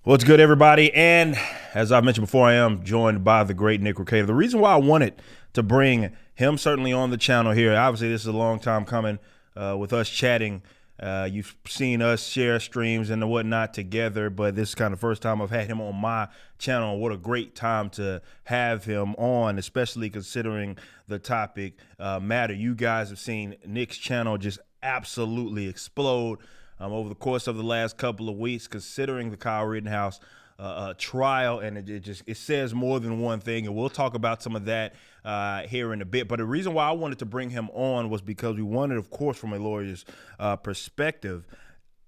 What's good, everybody? And as I mentioned before, I am joined by the great Nick Ricada. The reason why I wanted to bring him certainly on the channel here, obviously this is a long time coming with us chatting. You've seen us share streams and whatnot together, but this is kind of the first time I've had him on my channel. What a great time to have him on, especially considering the topic matter. You guys have seen Nick's channel just absolutely explode over the course of the last couple of weeks, considering the Kyle Rittenhouse trial, and it says more than one thing, and we'll talk about some of that here in a bit. But the reason why I wanted to bring him on was because we wanted, of course, from a lawyer's perspective,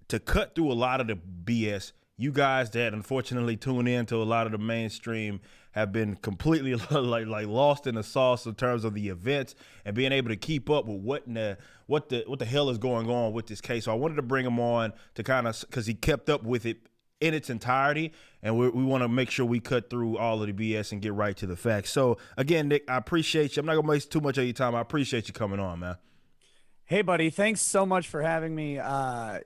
to cut through a lot of the BS. You guys that unfortunately tune in to a lot of the mainstream have been completely like lost in the sauce in terms of the events and being able to keep up with what the hell is going on with this case. So I wanted to bring him on to kind of, because he kept up with it in its entirety, and we want to make sure we cut through all of the BS and get right to the facts. So again, Nick, I appreciate you. I'm not gonna waste too much of your time. I appreciate you coming on, man. Hey, buddy, thanks so much for having me. Yeah,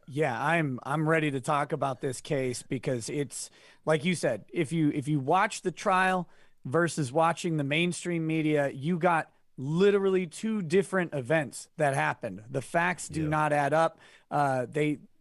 I'm ready to talk about this case because it's like you said, if you watch the trial versus watching the mainstream media, you got literally two different events that happened. The facts do not add up.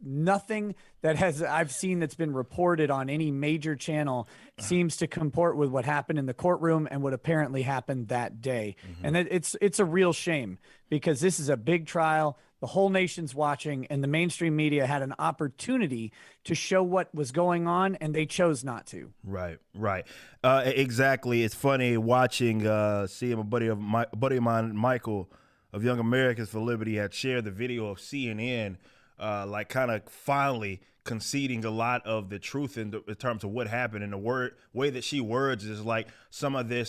Nothing that I've seen that's been reported on any major channel seems to comport with what happened in the courtroom and what apparently happened that day. And it's a real shame because this is a big trial. The whole nation's watching, and the mainstream media had an opportunity to show what was going on, and they chose not to. Right. Exactly. It's funny watching, seeing a buddy of mine, Michael of Young Americans for Liberty, had shared the video of CNN, like kind of finally conceding a lot of the truth in terms of what happened. And the way that she words is like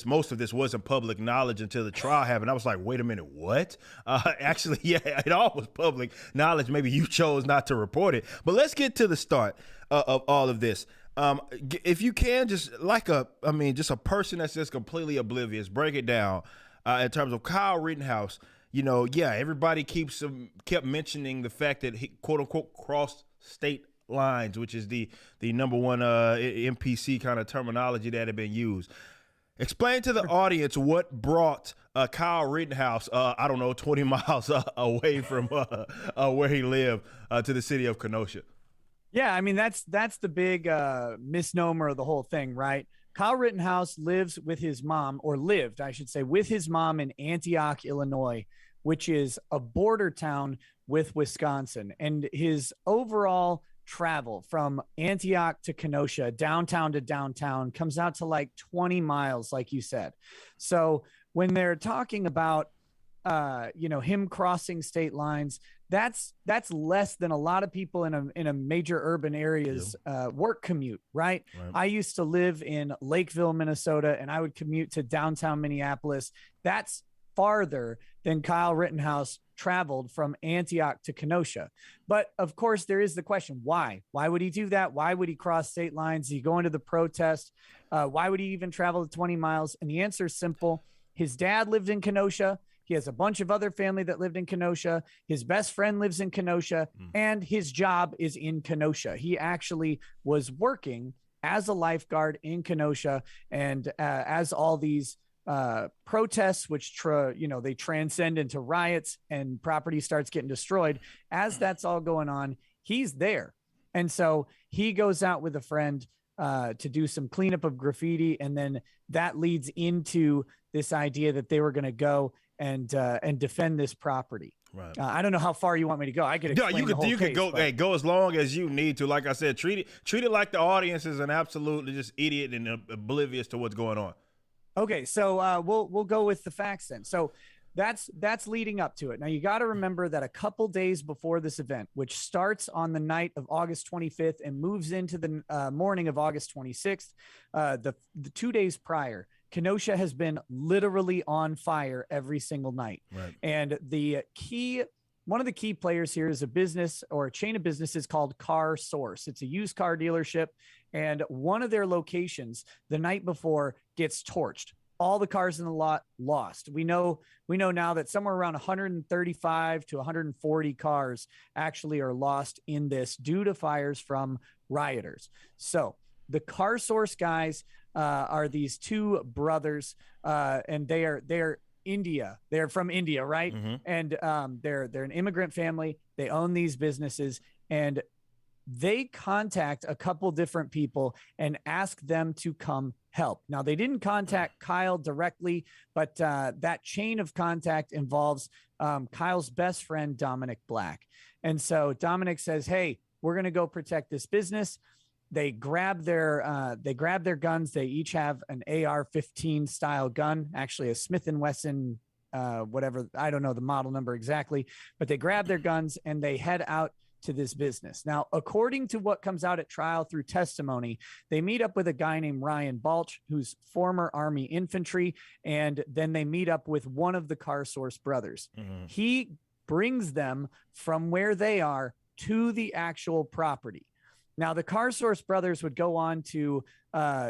most of this wasn't public knowledge until the trial happened. I was like, wait a minute, what? Actually, yeah, it all was public knowledge. Maybe you chose not to report it. But let's get to the start of all of this. If you can, just a person that's just completely oblivious, break it down in terms of Kyle Rittenhouse. Everybody kept mentioning the fact that he, quote unquote, crossed state lines, which is the number one MPC kind of terminology that had been used. Explain to the audience what brought Kyle Rittenhouse, 20 miles away from where he lived to the city of Kenosha. Yeah, I mean, that's the big misnomer of the whole thing, right? Kyle Rittenhouse lives with his mom, or lived, I should say, with his mom in Antioch, Illinois, which is a border town with Wisconsin. And his overall travel from Antioch to Kenosha, downtown to downtown, comes out to like 20 miles, like you said. So when they're talking about him crossing state lines, that's less than a lot of people in a major urban areas work commute, right? I used to live in Lakeville, Minnesota, and I would commute to downtown Minneapolis. That's farther than Kyle Rittenhouse traveled from Antioch to Kenosha. But of course, there is the question, why? Why would he do that? Why would he cross state lines? Is he going to the protest? Why would he even travel 20 miles? And the answer is simple. His dad lived in Kenosha. He has a bunch of other family that lived in Kenosha. His best friend lives in Kenosha, and his job is in Kenosha. He actually was working as a lifeguard in Kenosha, and as all these protests, which they transcend into riots and property starts getting destroyed, as that's all going on, he's there. And so he goes out with a friend to do some cleanup of graffiti, and then that leads into this idea that they were going to go and defend this property. Right. I don't know how far you want me to go. I could explain the whole you case, could go. but... Hey, go as long as you need to. Like I said, treat it like the audience is an absolutely just idiot and oblivious to what's going on. Okay, so we'll go with the facts then. So that's leading up to it. Now you got to remember that a couple days before this event, which starts on the night of August 25th and moves into the morning of August 26th, the 2 days prior, Kenosha has been literally on fire every single night. Right. And one of the key players here is a business or a chain of businesses called Car Source. It's a used car dealership, and one of their locations the night before gets torched. All the cars in the lot lost. We know now that somewhere around 135 to 140 cars actually are lost in this due to fires from rioters. So The Car Source guys are these two brothers, and they're India. They're from India, right? And they're an immigrant family. They own these businesses, and they contact a couple different people and ask them to come help. Now, they didn't contact Kyle directly, but that chain of contact involves Kyle's best friend, Dominic Black. And so Dominic says, hey, we're going to go protect this business. They grab their guns. They each have an AR-15 style gun, actually a Smith & Wesson, whatever. I don't know the model number exactly, but they grab their guns and they head out to this business. Now, according to what comes out at trial through testimony, they meet up with a guy named Ryan Balch, who's former Army infantry, and then they meet up with one of the Car Source brothers. He brings them from where they are to the actual property. Now, the Car Source brothers would go on to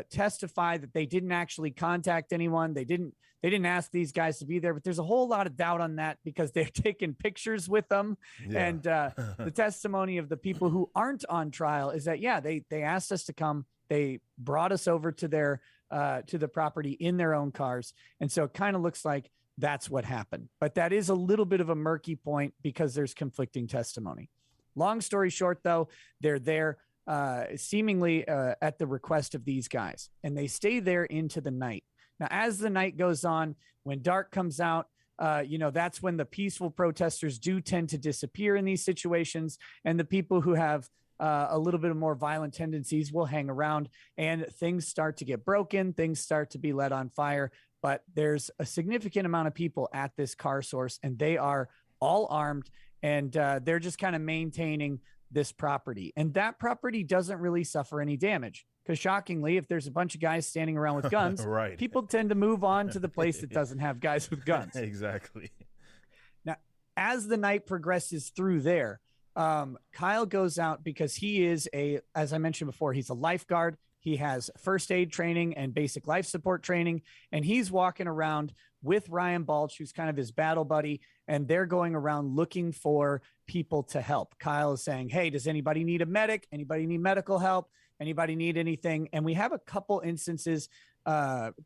testify that they didn't actually contact anyone. They didn't ask these guys to be there, but there's a whole lot of doubt on that because they're taking pictures with them. Yeah. And the testimony of the people who aren't on trial is that, yeah, they asked us to come. They brought us over to the property in their own cars. And so it kind of looks like that's what happened. But that is a little bit of a murky point because there's conflicting testimony. Long story short, though, they're there seemingly at the request of these guys, and they stay there into the night. Now, as the night goes on, when dark comes out, that's when the peaceful protesters do tend to disappear in these situations, and the people who have a little bit of more violent tendencies will hang around, and things start to get broken, things start to be lit on fire. But there's a significant amount of people at this Car Source, and they are all armed, and they're just kind of maintaining this property. And that property doesn't really suffer any damage because, shockingly, if there's a bunch of guys standing around with guns, right, people tend to move on to the place that doesn't have guys with guns. Exactly. Now, as the night progresses through there, Kyle goes out because he is as I mentioned before, he's a lifeguard. He has first aid training and basic life support training, and he's walking around with Ryan Balch, who's kind of his battle buddy, and they're going around looking for people to help. Kyle is saying, hey, does anybody need a medic? Anybody need medical help? Anybody need anything? And we have a couple instances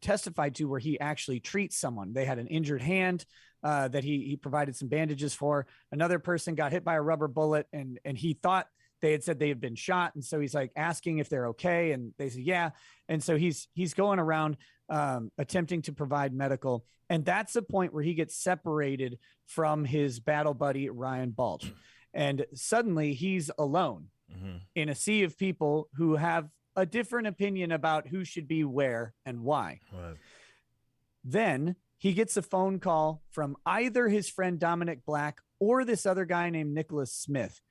testified to where he actually treats someone. They had an injured hand that he provided some bandages for. Another person got hit by a rubber bullet, and he thought they had said they had been shot. And so he's like asking if they're okay. And they said, yeah. And so he's going around attempting to provide medical. And that's the point where he gets separated from his battle buddy, Ryan Balch. And suddenly he's alone in a sea of people who have a different opinion about who should be where and why. Right. Then he gets a phone call from either his friend Dominic Black or this other guy named Nicholas Smith.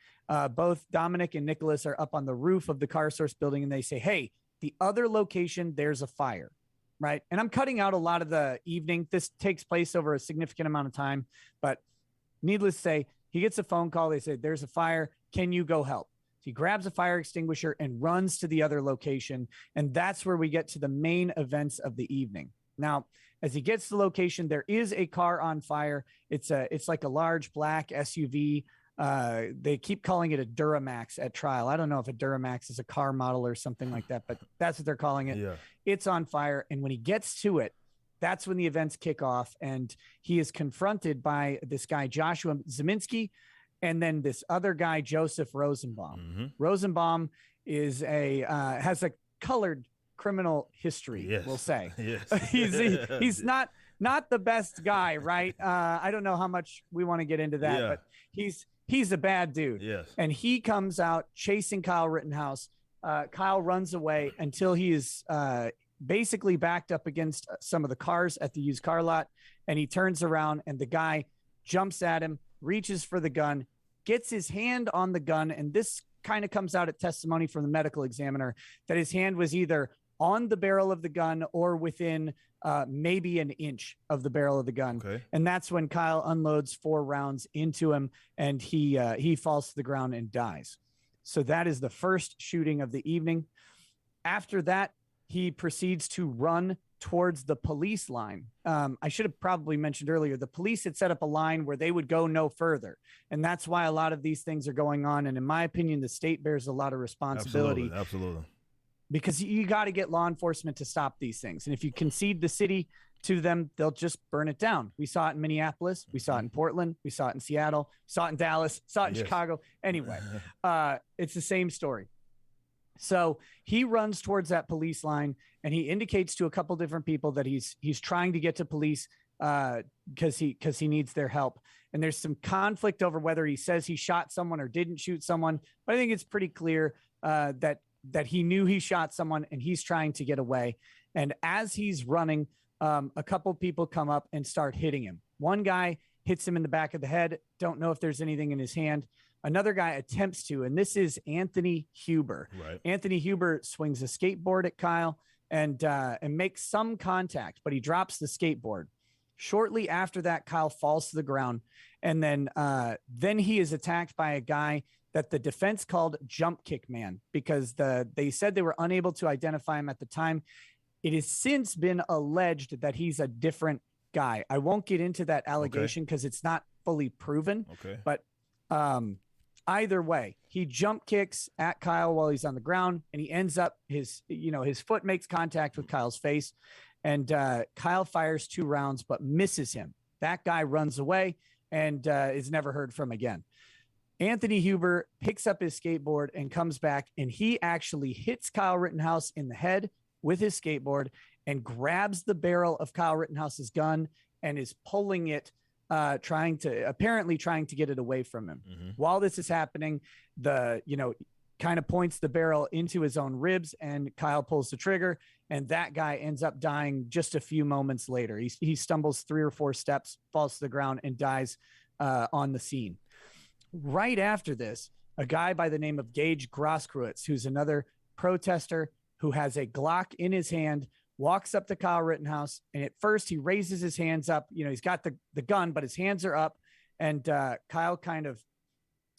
Both Dominic and Nicholas are up on the roof of the Car Source building, and they say, hey, the other location, there's a fire, right? And I'm cutting out a lot of the evening. This takes place over a significant amount of time, but needless to say, he gets a phone call. They say, there's a fire. Can you go help? He grabs a fire extinguisher and runs to the other location, and that's where we get to the main events of the evening. Now, as he gets to the location, there is a car on fire. It's like a large black SUV. They keep calling it a Duramax at trial. I don't know if a Duramax is a car model or something like that, but that's what they're calling it. Yeah. It's on fire. And when he gets to it, that's when the events kick off, and he is confronted by this guy, Joshua Zeminski, and then this other guy, Joseph Rosenbaum. Rosenbaum is has a colored criminal history, yes. We'll say. Yes. He's not the best guy, right? I don't know how much we want to get into that, but he's a bad dude. Yes. And he comes out chasing Kyle Rittenhouse. Kyle runs away until he is basically backed up against some of the cars at the used car lot. And he turns around, and the guy jumps at him, reaches for the gun, gets his hand on the gun. And this kind of comes out at testimony from the medical examiner that his hand was either on the barrel of the gun or within maybe an inch of the barrel of the gun. Okay. And that's when Kyle unloads 4 rounds into him, and he falls to the ground and dies. So that is the first shooting of the evening. After that, he proceeds to run towards the police line. I should have probably mentioned earlier, the police had set up a line where they would go no further. And that's why a lot of these things are going on. And in my opinion, the state bears a lot of responsibility. Absolutely. because you got to get law enforcement to stop these things. And if you concede the city to them, they'll just burn it down. We saw it in Minneapolis. We saw it in Portland. We saw it in Seattle. We saw it in Dallas. Saw it in Chicago. Anyway, it's the same story. So he runs towards that police line, and he indicates to a couple different people that he's trying to get to police because he needs their help. And there's some conflict over whether he says he shot someone or didn't shoot someone. But I think it's pretty clear that he knew he shot someone and he's trying to get away. And as he's running, a couple people come up and start hitting him. One guy hits him in the back of the head. Don't know if there's anything in his hand. Another guy attempts to, and this is Anthony Huber. Right. Anthony Huber swings a skateboard at Kyle and makes some contact, but he drops the skateboard. Shortly after that, Kyle falls to the ground, and then he is attacked by a guy that the defense called Jump Kick Man because they said they were unable to identify him at the time. It has since been alleged that he's a different guy. I won't get into that allegation because it's not fully proven. Okay. But either way, he jump kicks at Kyle while he's on the ground, and he ends up his foot makes contact with Kyle's face, and Kyle fires 2 rounds but misses him. That guy runs away and is never heard from again. Anthony Huber picks up his skateboard and comes back, and he actually hits Kyle Rittenhouse in the head with his skateboard and grabs the barrel of Kyle Rittenhouse's gun and is pulling it, trying to get it away from him. Mm-hmm. While this is happening, kind of points the barrel into his own ribs, and Kyle pulls the trigger, and that guy ends up dying just a few moments later. He stumbles 3 or 4 steps, falls to the ground, and dies on the scene. Right after this, a guy by the name of Gage Grosskreutz, who's another protester who has a Glock in his hand, walks up to Kyle Rittenhouse, and at first he raises his hands up. He's got the gun, but his hands are up, and Kyle kind of,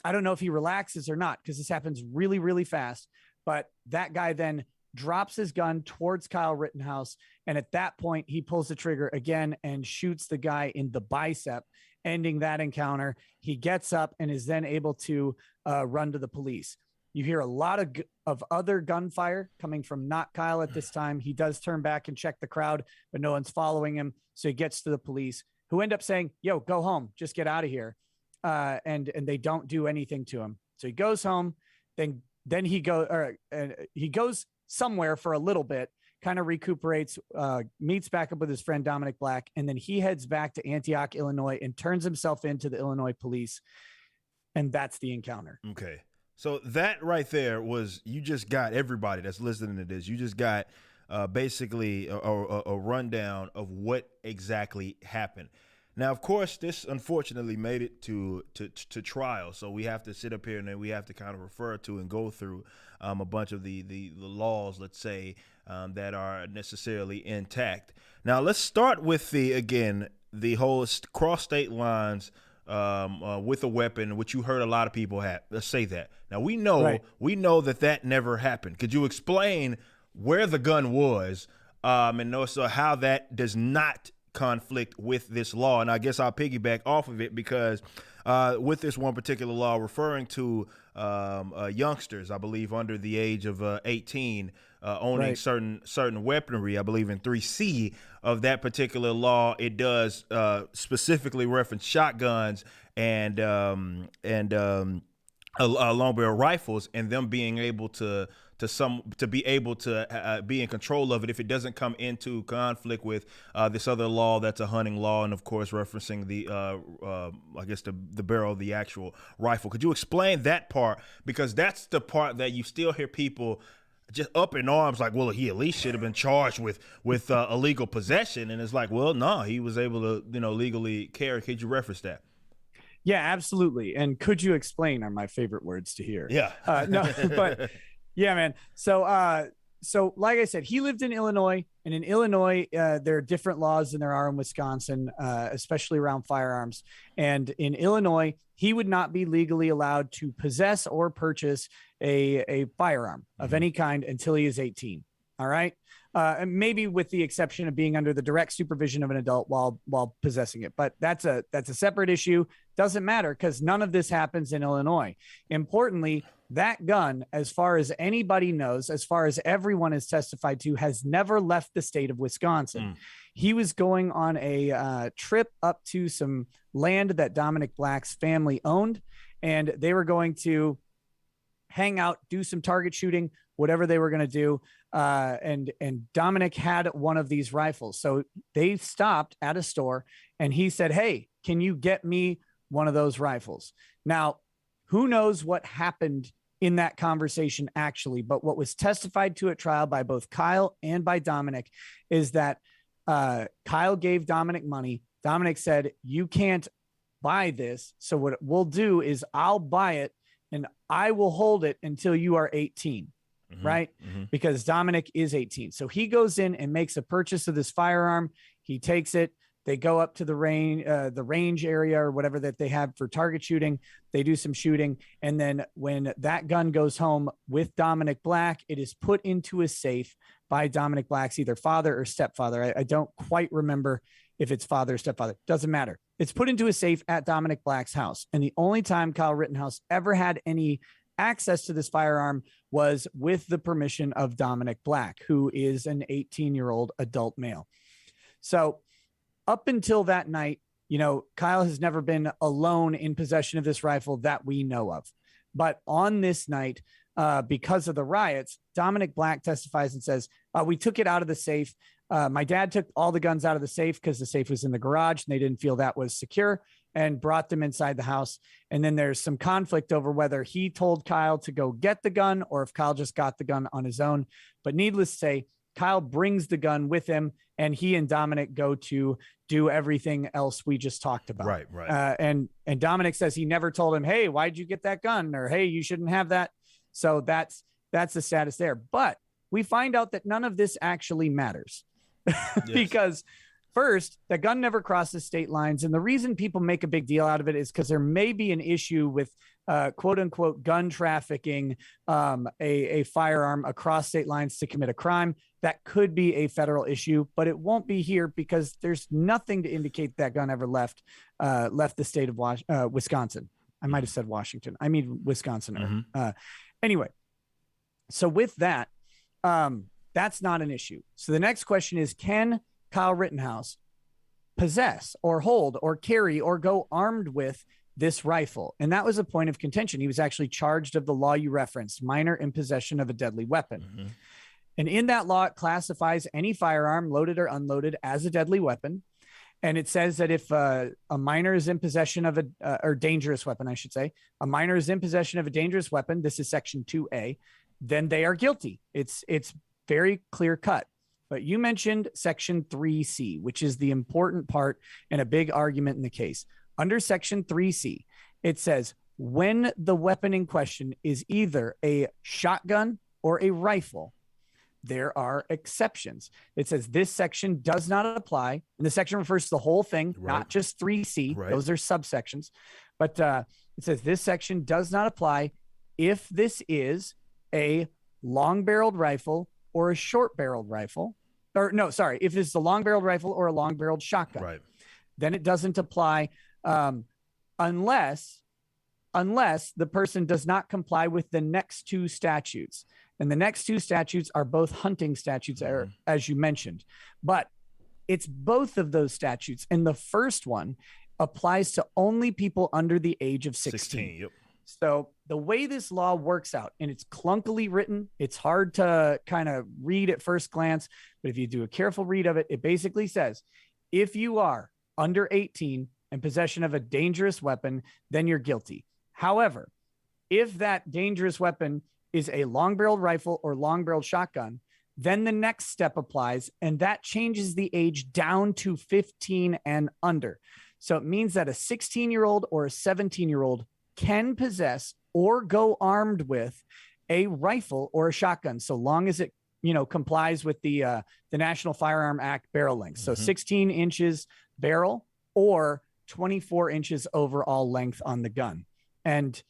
I don't know if he relaxes or not because this happens really, really fast, but that guy then drops his gun towards Kyle Rittenhouse, and at that point he pulls the trigger again and shoots the guy in the bicep, ending that encounter. He gets up and is then able to run to the police. You hear a lot of other gunfire coming from not Kyle at this time. He does turn back and check the crowd, but no one's following him. So he gets to the police, who end up saying, "Yo, go home. Just get out of here." And they don't do anything to him. So he goes home. Then he goes somewhere for a little bit, kind of recuperates, meets back up with his friend Dominic Black, and then he heads back to Antioch, Illinois, and turns himself into the Illinois police. And that's the encounter. Okay. So that right there was, you just got everybody that's listening to this. You just got basically a rundown of what exactly happened. Now, of course, this unfortunately made it to trial. So we have to sit up here and then we have to kind of refer to and go through a bunch of the laws, let's say, that are necessarily intact. Now, let's start with the whole cross state lines with a weapon, which you heard a lot of people have. Let's say that. Now we know that never happened. Could you explain where the gun was, and also how that does not conflict with this law? And I guess I'll piggyback off of it because with this one particular law referring to youngsters, I believe under the age of 18, owning certain weaponry, I believe in 3C of that particular law, it does specifically reference shotguns and long barrel rifles, and them being able to be in control of it if it doesn't come into conflict with this other law that's a hunting law, and of course referencing the barrel of the actual rifle. Could you explain that part? Because that's the part that you still hear people just up in arms, like, well, he at least should have been charged with illegal possession, and it's like, well, no, he was able to legally carry. Could you reference that? Yeah, absolutely. And could you explain are my favorite words to hear. Yeah. No, but yeah, man. So like I said, he lived in Illinois, and in Illinois, there are different laws than there are in Wisconsin, especially around firearms. And in Illinois, he would not be legally allowed to possess or purchase a firearm of any kind until he is 18. All right. And maybe with the exception of being under the direct supervision of an adult while possessing it. But that's a separate issue. Doesn't matter because none of this happens in Illinois. Importantly, That gun, as far as anybody knows, as far as everyone has testified to, has never left the state of Wisconsin. He was going on a trip up to some land that Dominic Black's family owned, and they were going to hang out, do some target shooting, whatever they were going to do. And Dominic had one of these rifles. So they stopped at a store and he said, "Hey, can you get me one of those rifles?" Now, who knows what happened in that conversation actually, but what was testified to at trial by both Kyle and by Dominic is that Kyle gave Dominic money. Dominic said, "You can't buy this. So what we'll do is I'll buy it and I will hold it until you are 18. Right? Because Dominic is 18. So he goes in and makes a purchase of this firearm. He takes it. They go up to the range area or whatever that they have for target shooting. They do some shooting. And then when that gun goes home with Dominic Black, it is put into a safe by Dominic Black's either father or stepfather. I don't quite remember if it's father or stepfather. Doesn't matter. It's put into a safe at Dominic Black's house. And the only time Kyle Rittenhouse ever had any access to this firearm was with the permission of Dominic Black, who is an 18-year-old adult male. So up until that night, you know, Kyle has never been alone in possession of this rifle that we know of. But on this night, because of the riots, Dominic Black testifies and says, "We took it out of the safe. My dad took all the guns out of the safe because the safe was in the garage and they didn't feel that was secure, and brought them inside the house." And then there's some conflict over whether he told Kyle to go get the gun or if Kyle just got the gun on his own. But needless to say, Kyle brings the gun with him and he and Dominic go to do everything else we just talked about. Right. And Dominic says he never told him, "Hey, why'd you get that gun?" or "Hey, you shouldn't have that." So that's the status there. But we find out that none of this actually matters. Because first, the gun never crosses state lines. And the reason people make a big deal out of it is because there may be an issue with quote unquote gun trafficking a firearm across state lines to commit a crime. That could be a federal issue, but it won't be here because there's nothing to indicate that gun ever left the state of Wisconsin. I might have said Washington. I mean, Wisconsin. Anyway, so with that, that's not an issue. So the next question is, can Kyle Rittenhouse possess or hold or carry or go armed with this rifle? And that was a point of contention. He was actually charged of the law you referenced, minor in possession of a deadly weapon. And in that law, it classifies any firearm, loaded or unloaded, as a deadly weapon. And it says that if a minor is in possession of or dangerous weapon, I should say, a minor is in possession of a dangerous weapon, this is section 2A, then they are guilty. It's very clear cut. But you mentioned section 3C, which is the important part and a big argument in the case. Under section 3C, it says when the weapon in question is either a shotgun or a rifle, there are exceptions. It says this section does not apply. And the section refers to the whole thing, not just 3C. Those are subsections. But it says this section does not apply if this is a long-barreled rifle or a short-barreled rifle. Or no, sorry, if it's a long-barreled rifle or a long-barreled shotgun. Then it doesn't apply unless the person does not comply with the next two statutes. And the next two statutes are both hunting statutes, as you mentioned. But it's both of those statutes. And the first one applies to only people under the age of 16. Yep. So the way this law works out, and it's clunkily written, it's hard to kind of read at first glance, but if you do a careful read of it, it basically says, if you are under 18 and possession of a dangerous weapon, then you're guilty. However, if that dangerous weapon is a long-barreled rifle or long-barreled shotgun, then the next step applies, and that changes the age down to 15 and under. So it means that a 16-year-old or a 17-year-old can possess or go armed with a rifle or a shotgun, so long as it, complies with the National Firearm Act barrel length. So 16 inches barrel or 24 inches overall length on the gun. And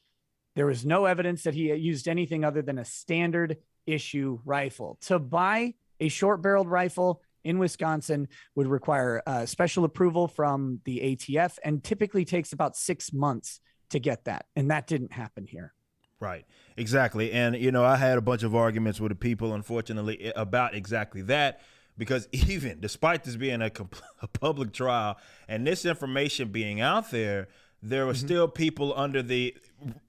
there was no evidence that he used anything other than a standard issue rifle. To buy a short-barreled rifle in Wisconsin would require special approval from the ATF and typically takes about 6 months to get that. And that didn't happen here. Right. Exactly. And, you know, I had a bunch of arguments with the people, unfortunately, about exactly that. Because even despite this being a public trial and this information being out there, there were still people under the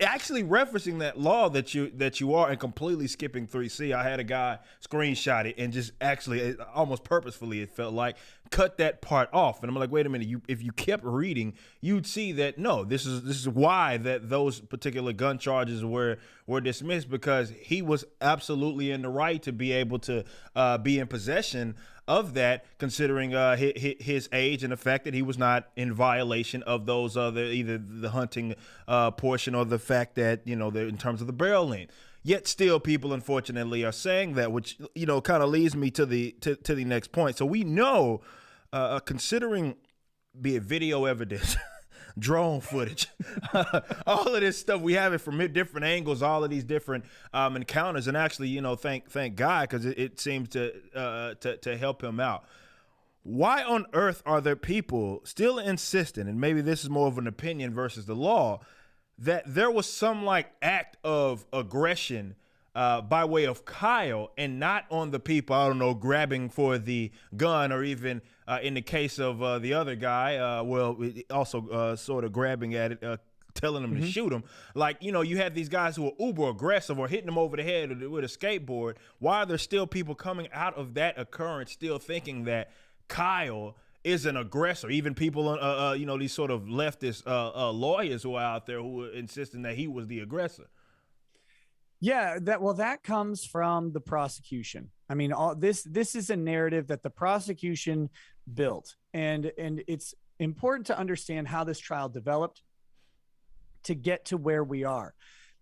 actually referencing that law that you are and completely skipping 3C. I had a guy screenshot it and just actually almost purposefully, it felt like, cut that part off. And I'm like, wait a minute, if you kept reading, you'd see that no, this is why that those particular gun charges were dismissed, because he was absolutely in the right to be able to be in possession of that, considering his age and the fact that he was not in violation of those other, either the hunting portion or the fact that, you know, in terms of the barrel length. Yet still people, unfortunately, are saying that, which, you know, kind of leads me to the next point. So we know, considering, be it video evidence, drone footage, all of this stuff, we have it from different angles, all of these different encounters, and actually, you know, thank God, because it seems to help him out. Why on earth are there people still insisting, and maybe this is more of an opinion versus the law, that there was some like act of aggression by way of Kyle and not on the people, I don't know, grabbing for the gun, or even in the case of the other guy, also sort of grabbing at it, telling him to shoot him. Like, you know, you had these guys who were uber aggressive or hitting him over the head with a skateboard. Why are there still people coming out of that occurrence still thinking that Kyle is an aggressor? Even people, you know, these sort of leftist lawyers who are out there who are insisting that he was the aggressor. Yeah, that comes from the prosecution. I mean, all this is a narrative that the prosecution built, and it's important to understand how this trial developed to get to where we are.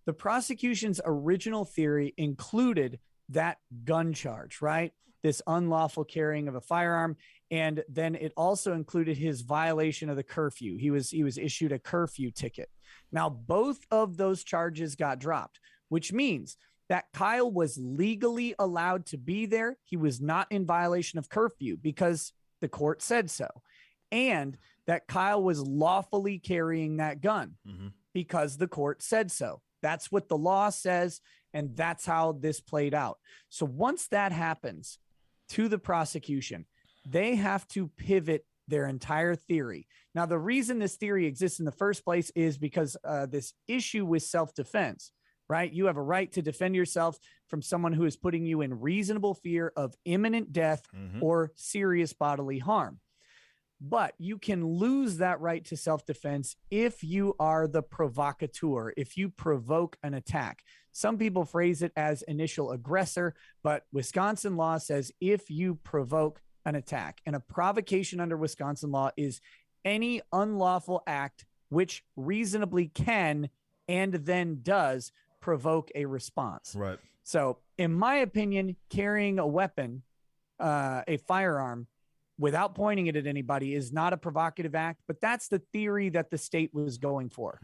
The prosecution's original theory included that gun charge, right? This unlawful carrying of a firearm. And then it also included his violation of the curfew. He was issued a curfew ticket. Now, both of those charges got dropped, which means that Kyle was legally allowed to be there. He was not in violation of curfew because the court said so. And that Kyle was lawfully carrying that gun because the court said so. That's what the law says, and that's how this played out. So once that happens to the prosecution, they have to pivot their entire theory. Now, the reason this theory exists in the first place is because this issue with self-defense, right? You have a right to defend yourself from someone who is putting you in reasonable fear of imminent death or serious bodily harm. But you can lose that right to self-defense if you are the provocateur, if you provoke an attack. Some people phrase it as initial aggressor, but Wisconsin law says if you provoke an attack. And a provocation under Wisconsin law is any unlawful act which reasonably can and then does provoke a response. Right. So in my opinion, carrying a weapon, a firearm, without pointing it at anybody is not a provocative act, but that's the theory that the state was going for.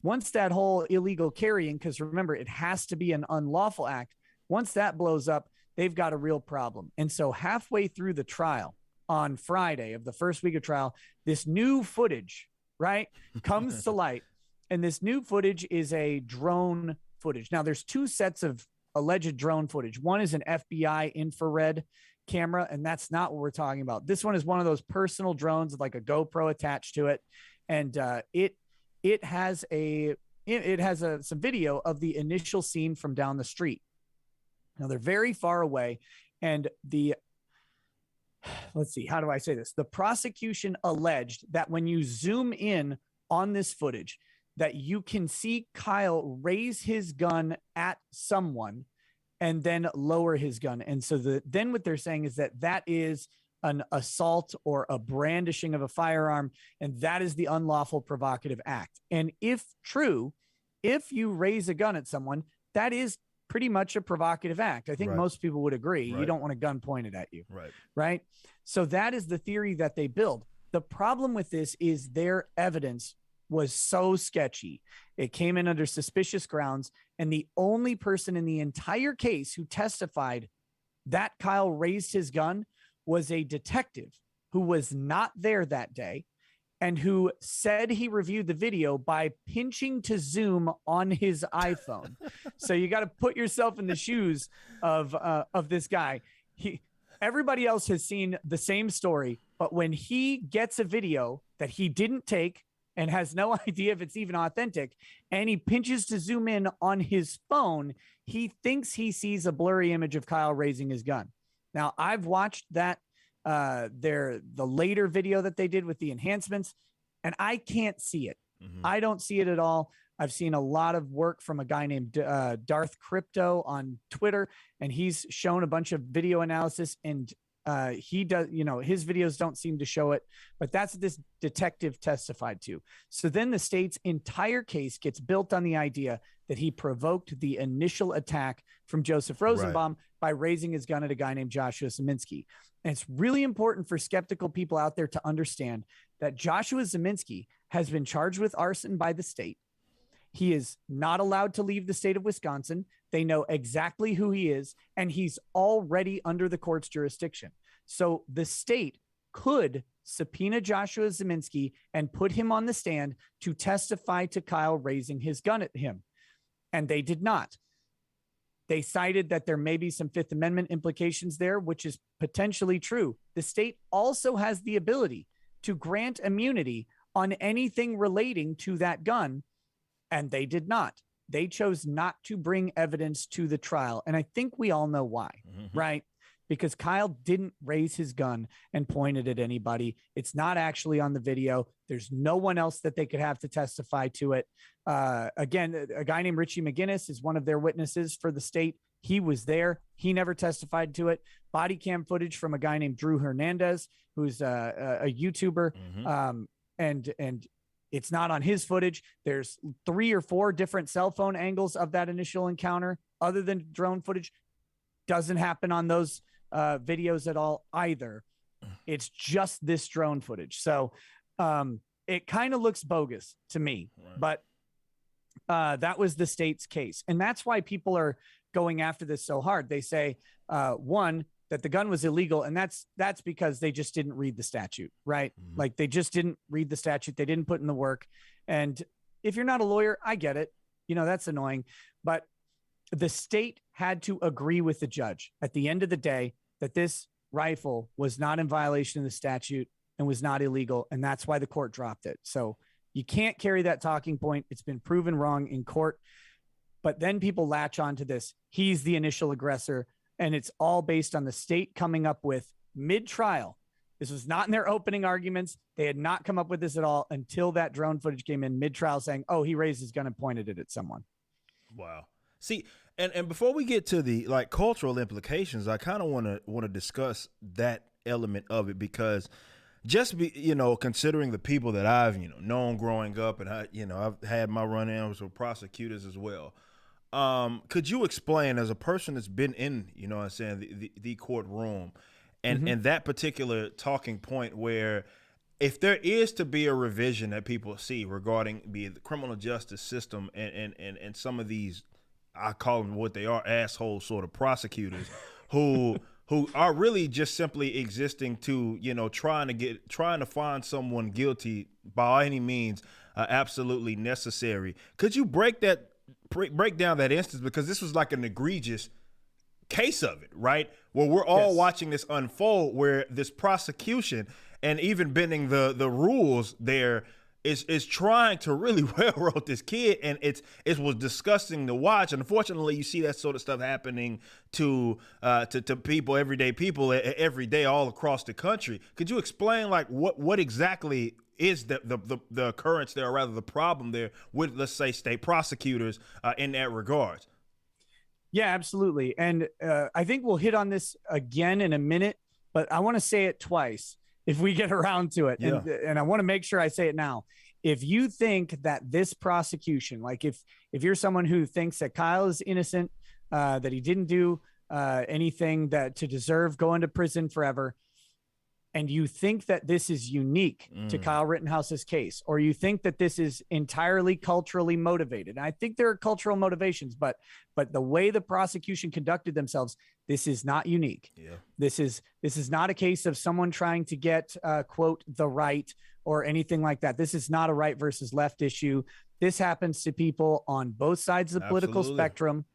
Once that whole illegal carrying, because remember, it has to be an unlawful act, once that blows up, they've got a real problem. And so halfway through the trial on Friday of the first week of trial, this new footage, right, comes to light. And this new footage is a drone footage. Now, there's two sets of alleged drone footage. One is an FBI infrared camera, and that's not what we're talking about. This one is one of those personal drones with like a GoPro attached to it, and it has some video of the initial scene from down the street. Now they're very far away, and let's see, how do I say this? The prosecution alleged that when you zoom in on this footage, that you can see Kyle raise his gun at someone and then lower his gun. And so then what they're saying is that is an assault or a brandishing of a firearm, and that is the unlawful provocative act. And if true, if you raise a gun at someone, that is pretty much a provocative act. I think most people would agree. You don't want a gun pointed at you. Right. So that is the theory that they build. The problem with this is their evidence was so sketchy. It came in under suspicious grounds, and the only person in the entire case who testified that Kyle raised his gun was a detective who was not there that day and who said he reviewed the video by pinching to zoom on his iPhone. So you got to put yourself in the shoes of this guy. Everybody else has seen the same story, but when he gets a video that he didn't take and has no idea if it's even authentic, and he pinches to zoom in on his phone, he thinks he sees a blurry image of Kyle raising his gun. Now, I've watched that the later video that they did with the enhancements, and I can't see it. I don't see it at all. I've seen a lot of work from a guy named Darth Crypto on Twitter, and he's shown a bunch of video analysis, and he does, his videos don't seem to show it, but that's what this detective testified to. So then the state's entire case gets built on the idea that he provoked the initial attack from Joseph Rosenbaum by raising his gun at a guy named Joshua Ziminski. And it's really important for skeptical people out there to understand that Joshua Ziminski has been charged with arson by the state. He is not allowed to leave the state of Wisconsin. They know exactly who he is, and he's already under the court's jurisdiction. So the state could subpoena Joshua Ziminski and put him on the stand to testify to Kyle raising his gun at him. And they did not. They cited that there may be some Fifth Amendment implications there, which is potentially true. The state also has the ability to grant immunity on anything relating to that gun, and they did not. They chose not to bring evidence to the trial, and I think we all know why, right? Because Kyle didn't raise his gun and point it at anybody. It's not actually on the video. There's no one else that they could have to testify to it. Again, a guy named Richie McGinnis is one of their witnesses for the state. He was there. He never testified to it. Body cam footage from a guy named Drew Hernandez, who's a YouTuber. And it's not on his footage. There's 3 or 4 different cell phone angles of that initial encounter other than drone footage. Doesn't happen on those videos at all either. It's just this drone footage. So it kind of looks bogus to me, but that was the state's case. And that's why people are going after this so hard. They say, one, that the gun was illegal. And that's because they just didn't read the statute, right? Like they just didn't read the statute. They didn't put in the work. And if you're not a lawyer, I get it. That's annoying. But the state had to agree with the judge at the end of the day that this rifle was not in violation of the statute and was not illegal. And that's why the court dropped it. So you can't carry that talking point. It's been proven wrong in court. But then people latch onto this. He's the initial aggressor. And it's all based on the state coming up with mid-trial. This was not in their opening arguments. They had not come up with this at all until that drone footage came in mid-trial saying, oh, he raised his gun and pointed it at someone. Wow. See, and before we get to the cultural implications, I kind of want to discuss that element of it, because just considering the people that I've known growing up, and I've had my run-ins with prosecutors as well. Could you explain, as a person that's been in the courtroom and that particular talking point, where if there is to be a revision that people see regarding the criminal justice system and some of these, I call them what they are, asshole sort of prosecutors who are really just simply existing to, trying to find someone guilty by any means absolutely necessary. Could you break down that instance? Because this was like an egregious case of it, right? Where we're all watching this unfold, where this prosecution and even bending the rules there is trying to really railroad this kid, and it was disgusting to watch. And unfortunately, you see that sort of stuff happening to people, everyday people, every day all across the country. Could you explain what exactly is the occurrence there, or rather the problem there with, let's say, state prosecutors in that regard? Yeah, absolutely. And I think we'll hit on this again in a minute, but I want to say it twice if we get around to it. Yeah. And I want to make sure I say it now. If you think that this prosecution, like if you're someone who thinks that Kyle is innocent, that he didn't do anything that to deserve going to prison forever, and you think that this is unique to Kyle Rittenhouse's case, or you think that this is entirely culturally motivated. And I think there are cultural motivations, but the way the prosecution conducted themselves, this is not unique. Yeah. This is not a case of someone trying to get, quote, the right, or anything like that. This is not a right versus left issue. This happens to people on both sides of the political spectrum,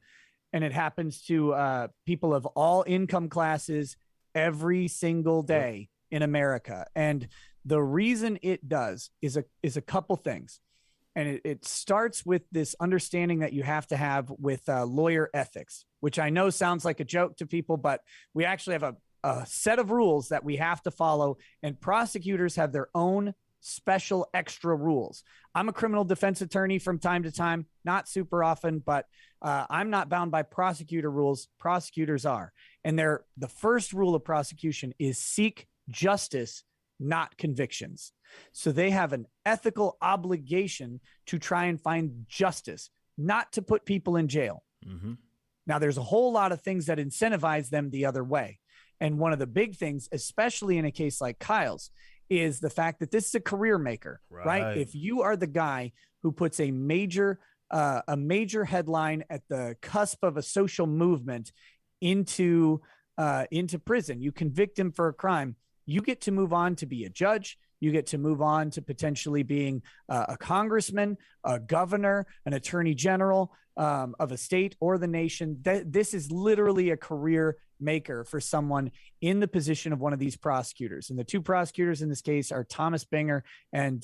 and it happens to people of all income classes every single day in America. And the reason it does is a couple things. And it starts with this understanding that you have to have with lawyer ethics, which I know sounds like a joke to people, but we actually have a set of rules that we have to follow, and prosecutors have their own special extra rules. I'm a criminal defense attorney from time to time, not super often, but I'm not bound by prosecutor rules. Prosecutors are. And the first rule of prosecution is seek justice, not convictions. So they have an ethical obligation to try and find justice, not to put people in jail. Mm-hmm. Now, there's a whole lot of things that incentivize them the other way. And one of the big things, especially in a case like Kyle's, is the fact that this is a career maker, right? If you are the guy who puts a major headline at the cusp of a social movement into prison, you convict him for a crime, you get to move on to be a judge. You get to move on to potentially being a congressman, a governor, an attorney general of a state or the nation. This is literally a career maker for someone in the position of one of these prosecutors. And the two prosecutors in this case are Thomas Binger and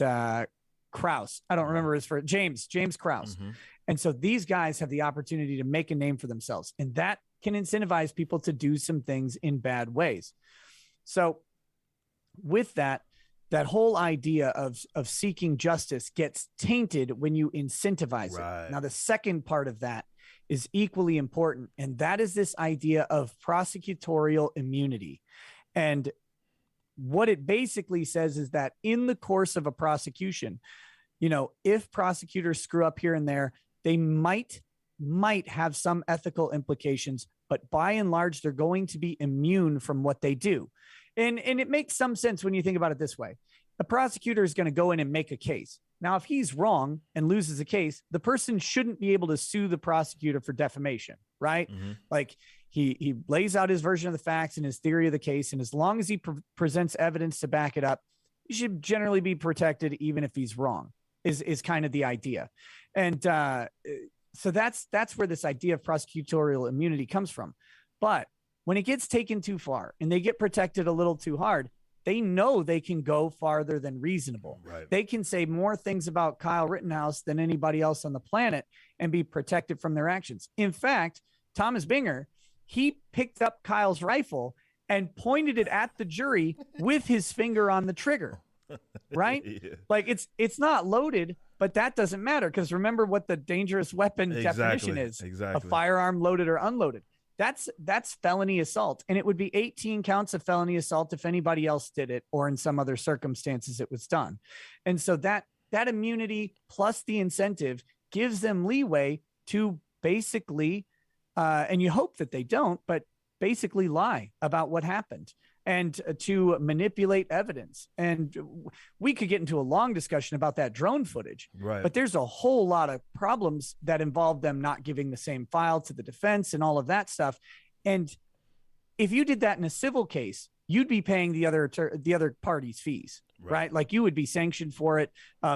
Krause. I don't remember his first, James Krause. Mm-hmm. And so these guys have the opportunity to make a name for themselves, and that can incentivize people to do some things in bad ways. So with that whole idea of seeking justice gets tainted when you incentivize it. Now, the second part of that is equally important, and that is this idea of prosecutorial immunity. And what it basically says is that in the course of a prosecution, if prosecutors screw up here and there, they might have some ethical implications, but by and large, they're going to be immune from what they do. And it makes some sense when you think about it this way. The prosecutor is going to go in and make a case. Now, if he's wrong and loses a case, the person shouldn't be able to sue the prosecutor for defamation, right? Mm-hmm. Like he lays out his version of the facts and his theory of the case. And as long as he presents evidence to back it up, he should generally be protected, even if he's wrong, is kind of the idea. And so that's where this idea of prosecutorial immunity comes from. But when it gets taken too far and they get protected a little too hard, they know they can go farther than reasonable. Right. They can say more things about Kyle Rittenhouse than anybody else on the planet and be protected from their actions. In fact, Thomas Binger, he picked up Kyle's rifle and pointed it at the jury with his finger on the trigger, right? Yeah. Like it's not loaded, but that doesn't matter, because remember what the dangerous weapon definition is. Exactly. A firearm loaded or unloaded. That's felony assault, and it would be 18 counts of felony assault if anybody else did it or in some other circumstances it was done. And so that immunity plus the incentive gives them leeway to basically, and you hope that they don't, but basically lie about what happened and to manipulate evidence. And we could get into a long discussion about that drone footage, right? But there's a whole lot of problems that involve them not giving the same file to the defense and all of that stuff. And if you did that in a civil case, you'd be paying the other party's fees, right? Like you would be sanctioned for it.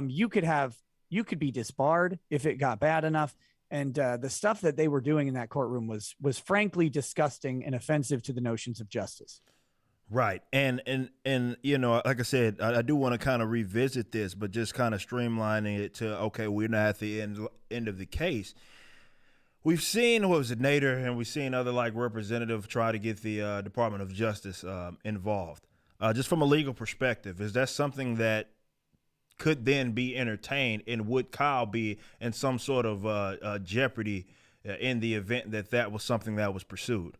You could be disbarred if it got bad enough. And the stuff that they were doing in that courtroom was frankly disgusting and offensive to the notions of justice. Right. And like I said, I do want to kind of revisit this, but just kind of streamlining it to, okay, we're not at the end of the case. We've seen, Nader, and we've seen other representatives try to get the Department of Justice involved. Just from a legal perspective, is that something that could then be entertained, and would Kyle be in some sort of jeopardy in the event that was something that was pursued?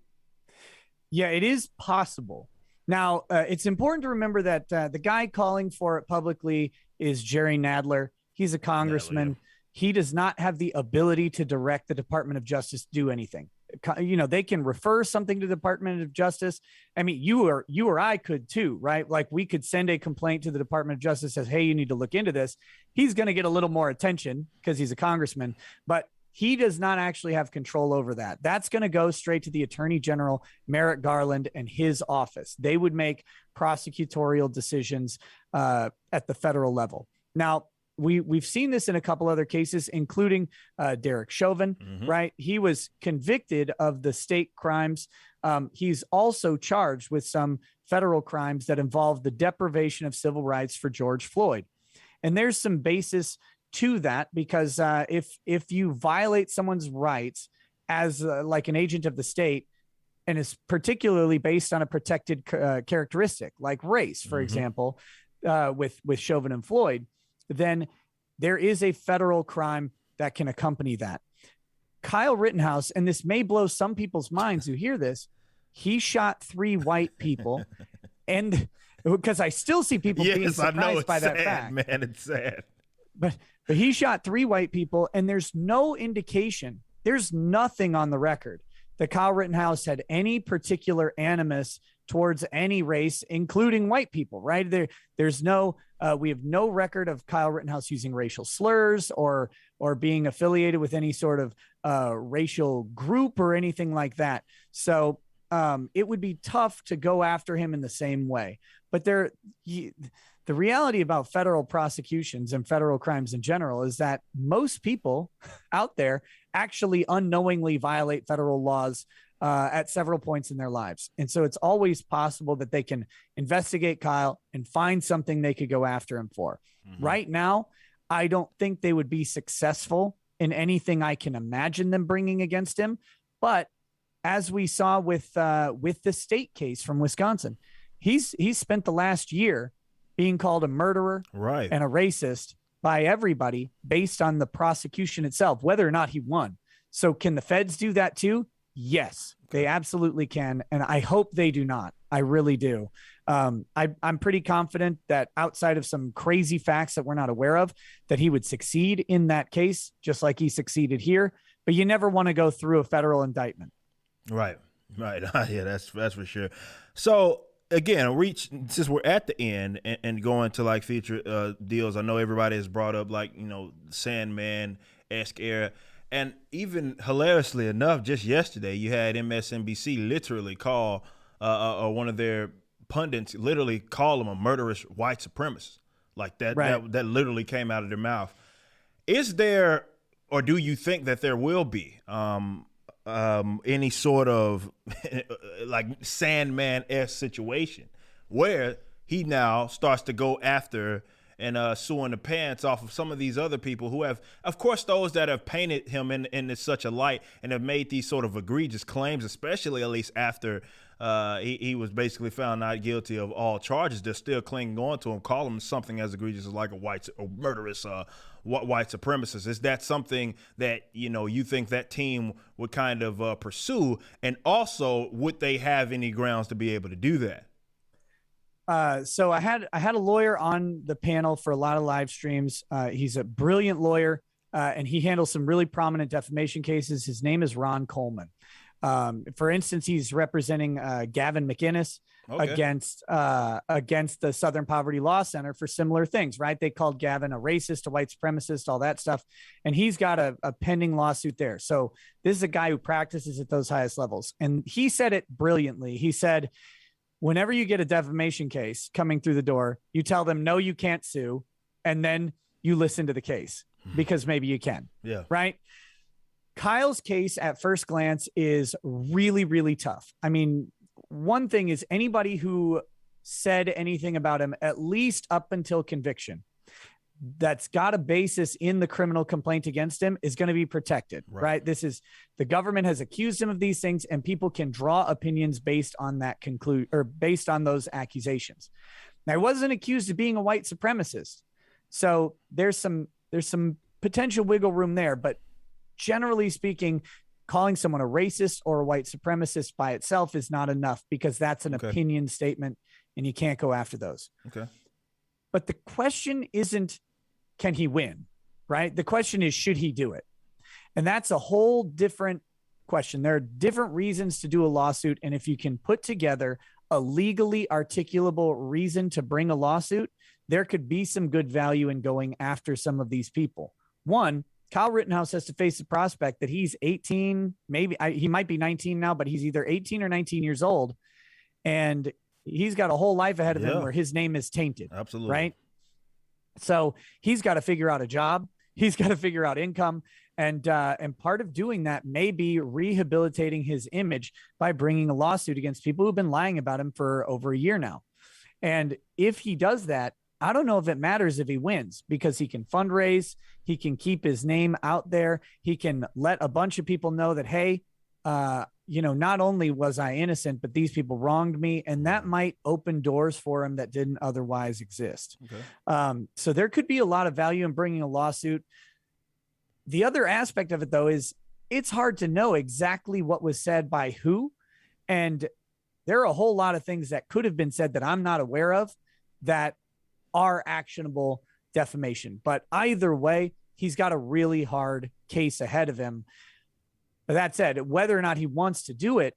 Yeah, it is possible. Now, it's important to remember that the guy calling for it publicly is Jerry Nadler. He's a congressman. He does not have the ability to direct the Department of Justice to do anything. They can refer something to the Department of Justice. I mean, you or I could too, right? Like we could send a complaint to the Department of Justice, says, hey, you need to look into this. He's going to get a little more attention because he's a congressman, but he does not actually have control over that. That's going to go straight to the Attorney General, Merrick Garland, and his office. They would make prosecutorial decisions at the federal level. Now, we've seen this in a couple other cases, including Derek Chauvin, right? He was convicted of the state crimes. He's also charged with some federal crimes that involve the deprivation of civil rights for George Floyd. And there's some basis to that, because if you violate someone's rights as like an agent of the state, and is particularly based on a protected characteristic like race, for example, with Chauvin and Floyd, then there is a federal crime that can accompany that. Kyle Rittenhouse, and this may blow some people's minds who hear this, he shot 3 white people, and because I still see people being surprised by that fact. Man, it's sad. But he shot 3 white people, and there's no indication, there's nothing on the record that Kyle Rittenhouse had any particular animus towards any race, including white people, right? There's no, we have no record of Kyle Rittenhouse using racial slurs or being affiliated with any sort of racial group or anything like that. So it would be tough to go after him in the same way. But the reality about federal prosecutions and federal crimes in general is that most people out there actually unknowingly violate federal laws at several points in their lives. And so it's always possible that they can investigate Kyle and find something they could go after him for. Right now, I don't think they would be successful in anything I can imagine them bringing against him. But as we saw with the state case from Wisconsin, he's spent the last year being called a murderer and a racist by everybody based on the prosecution itself, whether or not he won. So can the feds do that too? Yes, they absolutely can. And I hope they do not. I really do. I'm pretty confident that outside of some crazy facts that we're not aware of, that he would succeed in that case, just like he succeeded here. But you never want to go through a federal indictment. Right. Yeah, that's for sure. So again, since we're at the end and going to like future deals, I know everybody has brought up like, Sandman-esque era. And even hilariously enough, just yesterday, you had MSNBC literally call one of their pundits literally call him a murderous white supremacist. Like that, that literally came out of their mouth. Is there, or do you think that there will be any sort of like Sandman-esque situation where he now starts to go after and suing the pants off of some of these other people who have, of course, those that have painted him in such a light and have made these sort of egregious claims, especially at least after he was basically found not guilty of all charges. They're still clinging on to him, call him something as egregious as like a murderous white supremacist. Is that something that, you think that team would kind of pursue? And also, would they have any grounds to be able to do that? So I had a lawyer on the panel for a lot of live streams. He's a brilliant lawyer, and he handles some really prominent defamation cases. His name is Ron Coleman. For instance, he's representing Gavin McInnes against the Southern Poverty Law Center for similar things, right? They called Gavin a racist, a white supremacist, all that stuff. And he's got a pending lawsuit there. So this is a guy who practices at those highest levels. And he said it brilliantly. He said, whenever you get a defamation case coming through the door, you tell them, no, you can't sue. And then you listen to the case because maybe you can. Yeah. Right. Kyle's case at first glance is really, really tough. I mean, one thing is anybody who said anything about him, at least up until conviction, that's got a basis in the criminal complaint against him is going to be protected, right? This is, the government has accused him of these things and people can draw opinions based on that based on those accusations. Now, I wasn't accused of being a white supremacist. So there's some potential wiggle room there, but generally speaking, calling someone a racist or a white supremacist by itself is not enough because that's an opinion statement and you can't go after those. Okay. But the question isn't, can he win, right? The question is, should he do it? And that's a whole different question. There are different reasons to do a lawsuit. And if you can put together a legally articulable reason to bring a lawsuit, there could be some good value in going after some of these people. One, Kyle Rittenhouse has to face the prospect that he's 18, maybe he might be 19 now, but he's either 18 or 19 years old. And he's got a whole life ahead of him where his name is tainted. Absolutely. Right. So he's got to figure out a job. He's got to figure out income. And part of doing that may be rehabilitating his image by bringing a lawsuit against people who've been lying about him for over a year now. And if he does that, I don't know if it matters if he wins, because he can fundraise, he can keep his name out there, he can let a bunch of people know that, hey, not only was I innocent, but these people wronged me, and that might open doors for him that didn't otherwise exist. Okay. So there could be a lot of value in bringing a lawsuit. The other aspect of it, though, is it's hard to know exactly what was said by who, and there are a whole lot of things that could have been said that I'm not aware of that are actionable defamation. But either way, he's got a really hard case ahead of him. But that said, whether or not he wants to do it,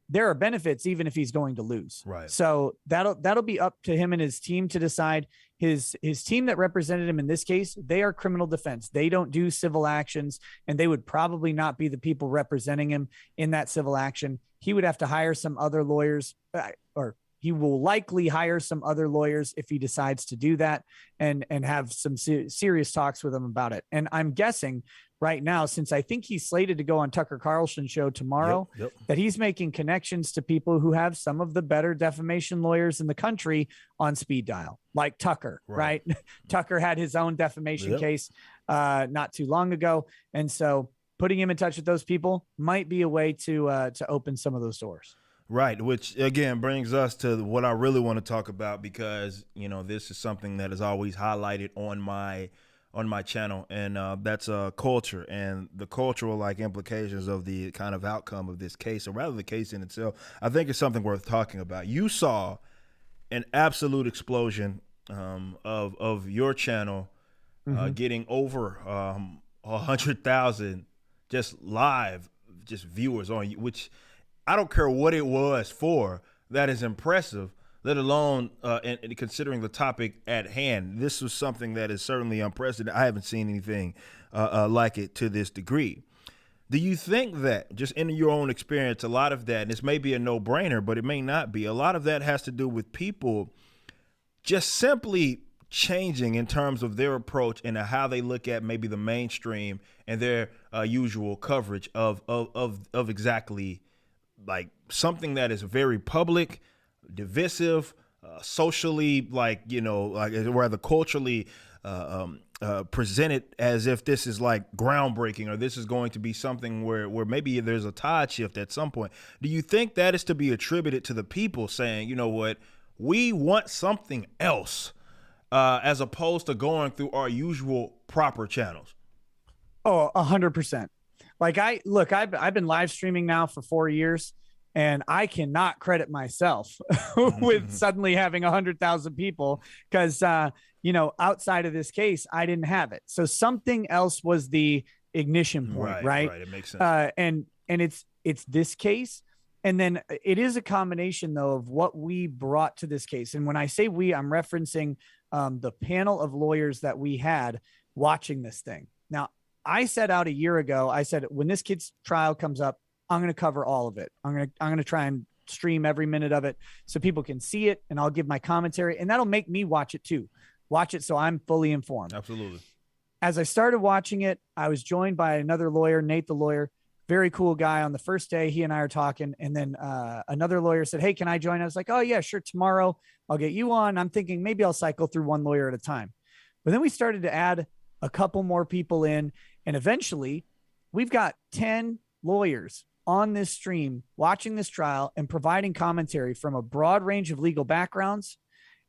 there are benefits even if he's going to lose. Right. So that'll be up to him and his team to decide. His team that represented him in this case, they are criminal defense. They don't do civil actions, and they would probably not be the people representing him in that civil action. He would have to hire some other lawyers, or he will likely hire some other lawyers if he decides to do that, and have some serious talks with them about it. And I'm guessing right now, since I think he's slated to go on Tucker Carlson's show tomorrow, that he's making connections to people who have some of the better defamation lawyers in the country on speed dial, like Tucker, right? Tucker had his own defamation case not too long ago. And so putting him in touch with those people might be a way to open some of those doors. Right, which again brings us to what I really want to talk about, because this is something that is always highlighted on my channel, and that's culture and the cultural implications of the kind of outcome of this case, or rather the case in itself. I think it's something worth talking about. You saw an absolute explosion of your channel getting over 100,000 just live viewers on you, which I don't care what it was for. That is impressive, let alone and considering the topic at hand. This was something that is certainly unprecedented. I haven't seen anything like it to this degree. Do you think that, just in your own experience, a lot of that, and this may be a no-brainer, but it may not be, a lot of that has to do with people just simply changing in terms of their approach and how they look at maybe the mainstream and their usual coverage of exactly something that is very public, divisive, socially, rather culturally presented as if this is groundbreaking, or this is going to be something where maybe there's a tide shift at some point. Do you think that is to be attributed to the people saying, you know what, we want something else, as opposed to going through our usual proper channels? Oh, 100%. I've been live streaming now for 4 years, and I cannot credit myself with suddenly having 100,000 people, because, outside of this case, I didn't have it. So something else was the ignition point, right? Right. It makes sense. And it's this case. And then it is a combination, though, of what we brought to this case. And when I say we, I'm referencing the panel of lawyers that we had watching this thing. Now, I set out a year ago, I said, when this kid's trial comes up, I'm going to cover all of it. I'm going to try and stream every minute of it so people can see it, and I'll give my commentary, and that'll make me watch it too. Watch it so I'm fully informed. Absolutely. As I started watching it, I was joined by another lawyer, Nate the lawyer, very cool guy. On the first day, he and I are talking, and then another lawyer said, hey, can I join? I was like, oh yeah, sure. Tomorrow I'll get you on. I'm thinking maybe I'll cycle through one lawyer at a time. But then we started to add a couple more people in, and eventually we've got 10 lawyers on this stream watching this trial and providing commentary from a broad range of legal backgrounds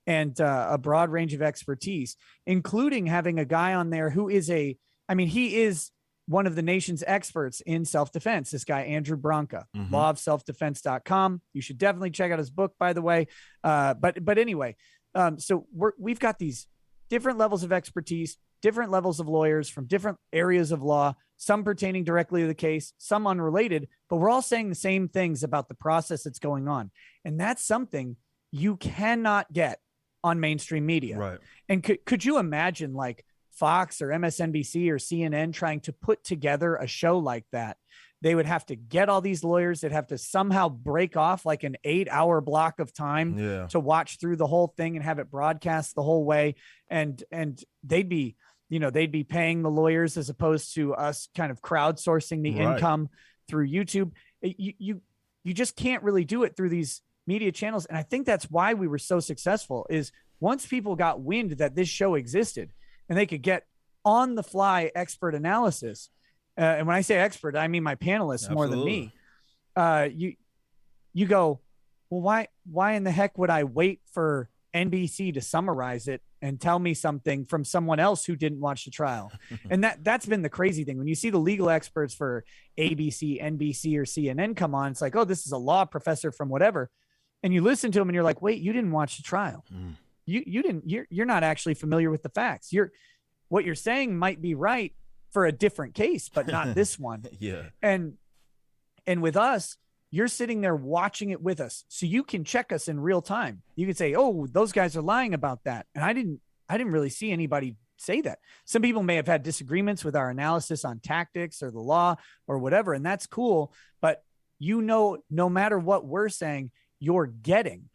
and a broad range of expertise, including having a guy on there who is he is one of the nation's experts in self-defense. This guy, Andrew Branca, lawofselfdefense.com. You should definitely check out his book, by the way. But anyway, so we've got these different levels of expertise, different levels of lawyers from different areas of law, some pertaining directly to the case, some unrelated, but we're all saying the same things about the process that's going on. And that's something you cannot get on mainstream media. Right. And could you imagine Fox or MSNBC or CNN trying to put together a show like that, they would have to get all these lawyers that have to somehow break off like an 8-hour block of time to watch through the whole thing and have it broadcast the whole way. And they'd be, they'd be paying the lawyers as opposed to us kind of crowdsourcing the income through YouTube. You just can't really do it through these media channels. And I think that's why we were so successful, is once people got wind that this show existed and they could get on the fly expert analysis. And when I say expert, I mean my panelists more than me. You go, well, why in the heck would I wait for NBC to summarize it and tell me something from someone else who didn't watch the trial? And that's been the crazy thing. When you see the legal experts for ABC, NBC, or CNN come on, it's like, oh, this is a law professor from whatever. And you listen to them and you're like, wait, you didn't watch the trial. You're not actually familiar with the facts. What you're saying might be right for a different case, but not this one. And with us, you're sitting there watching it with us, so you can check us in real time. You can say, oh, those guys are lying about that. And I didn't really see anybody say that. Some people may have had disagreements with our analysis on tactics or the law or whatever, and that's cool. But no matter what we're saying, you're getting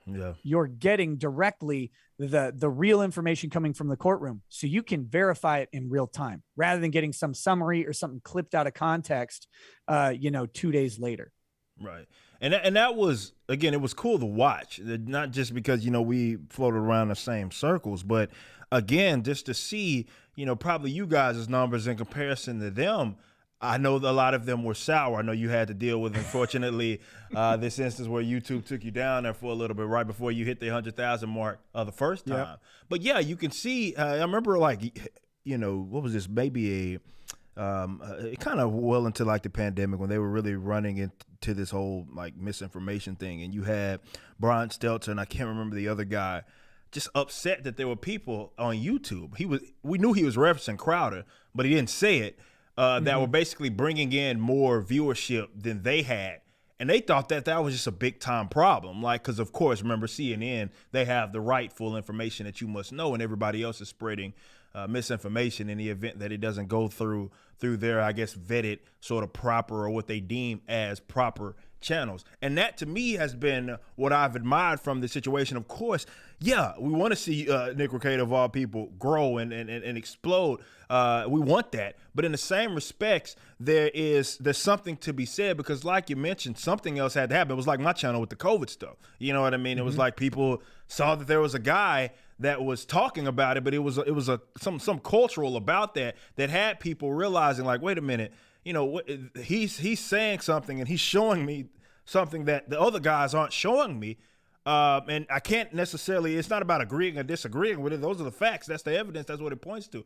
directly the real information coming from the courtroom, so you can verify it in real time rather than getting some summary or something clipped out of context 2 days later. Right. And that was, again, it was cool to watch, not just because we floated around the same circles, but again, just to see probably you guys' numbers in comparison to them. I know a lot of them were sour. I know you had to deal with, unfortunately, this instance where YouTube took you down there for a little bit right before you hit the 100,000 mark the first time. Yep. But yeah, you can see. I remember, what was this? Maybe kind of well into like the pandemic when they were really running into this whole like misinformation thing, and you had Brian Stelter and I can't remember the other guy, just upset that there were people on YouTube. We knew he was referencing Crowder, but he didn't say it. That were basically bringing in more viewership than they had. And they thought that was just a big time problem. Like, because of course, remember CNN, they have the rightful information that you must know, and everybody else is spreading misinformation in the event that it doesn't go through their, I guess, vetted sort of proper, or what they deem as proper channels. And that to me has been what I've admired from the situation. Of course, yeah, we want to see Nick Recato, of all people, grow and explode. We want that. But in the same respects, there's something to be said, because like you mentioned, something else had to happen. It was like my channel with the COVID stuff. You know what I mean? It was like people saw that there was a guy that was talking about it, but it was some cultural about that had people realizing, like, wait a minute, he's saying something and he's showing me something that the other guys aren't showing me. And I can't necessarily, it's not about agreeing or disagreeing with it. Those are the facts. That's the evidence. That's what it points to.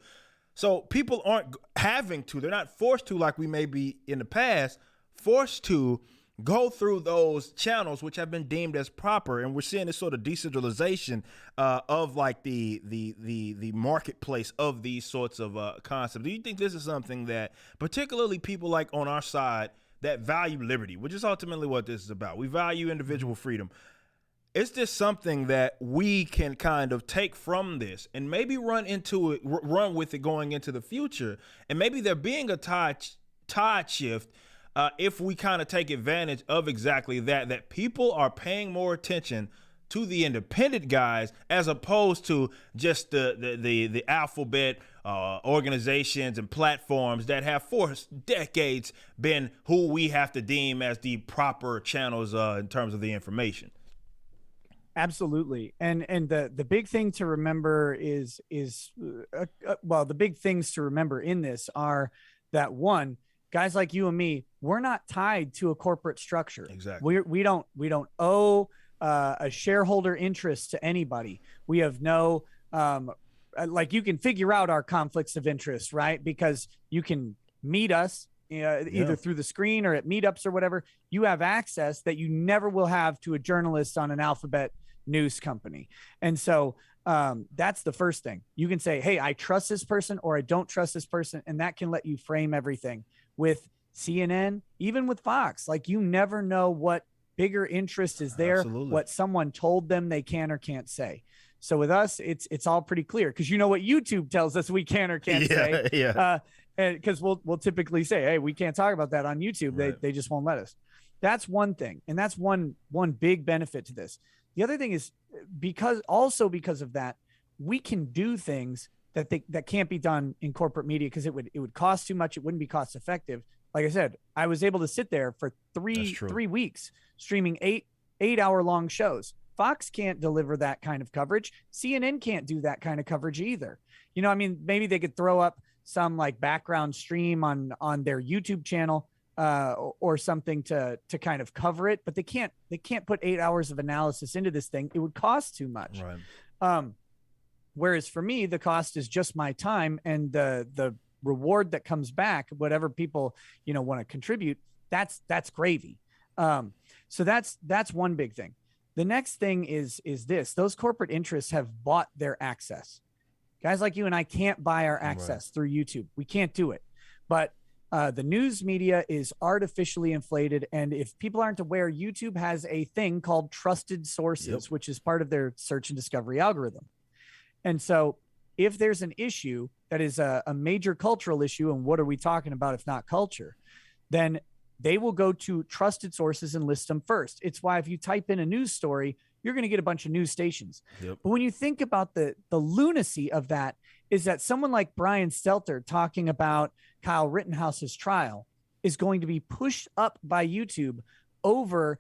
So people aren't having to, they're not forced to, like we may be in the past, forced to go through those channels which have been deemed as proper. And we're seeing this sort of decentralization of like the marketplace of these sorts of concepts. Do you think this is something that particularly people like on our side that value liberty, which is ultimately what this is about? We value individual freedom. Is this something that we can kind of take from this and maybe run with it going into the future? And maybe there being a tide shift if we kind of take advantage of exactly that people are paying more attention to the independent guys as opposed to just the alphabet organizations and platforms that have for decades been who we have to deem as the proper channels in terms of the information. Absolutely. And the big thing to remember is the big things to remember in this are that, one, guys like you and me, we're not tied to a corporate structure. Exactly. We don't owe a shareholder interest to anybody. We have no, like, you can figure out our conflicts of interest, right? Because you can meet us either through the screen or at meetups or whatever. You have access that you never will have to a journalist on an alphabet news company. And so that's the first thing. You can say, hey, I trust this person or I don't trust this person. And that can let you frame everything. With CNN, even with Fox, like, you never know what bigger interest is there, Absolutely. What someone told them they can or can't say. So with us, it's all pretty clear because you know what YouTube tells us we can or can't say. Yeah. Because we'll typically say, hey, we can't talk about that on YouTube. Right. They just won't let us. That's one thing, and that's one big benefit to this. The other thing is because of that, we can do things that can't be done in corporate media because it would cost too much. It wouldn't be cost effective. Like I said, I was able to sit there for three weeks streaming 8-hour long shows. Fox can't deliver that kind of coverage. CNN can't do that kind of coverage either. You know, I mean, maybe they could throw up some like background stream on their YouTube channel or something to kind of cover it, but they can't put 8 hours of analysis into this thing. It would cost too much. Right. Whereas for me, the cost is just my time and the reward that comes back, whatever people, want to contribute, that's gravy. So that's one big thing. The next thing is this: those corporate interests have bought their access. Guys like you and I can't buy our access through YouTube. We can't do it. But the news media is artificially inflated. And if people aren't aware, YouTube has a thing called trusted sources, which is part of their search and discovery algorithm. And so if there's an issue that is a major cultural issue, and what are we talking about if not culture, then they will go to trusted sources and list them first. It's why if you type in a news story, you're going to get a bunch of news stations. But when you think about the lunacy of that, is that someone like Brian Stelter talking about Kyle Rittenhouse's trial is going to be pushed up by YouTube over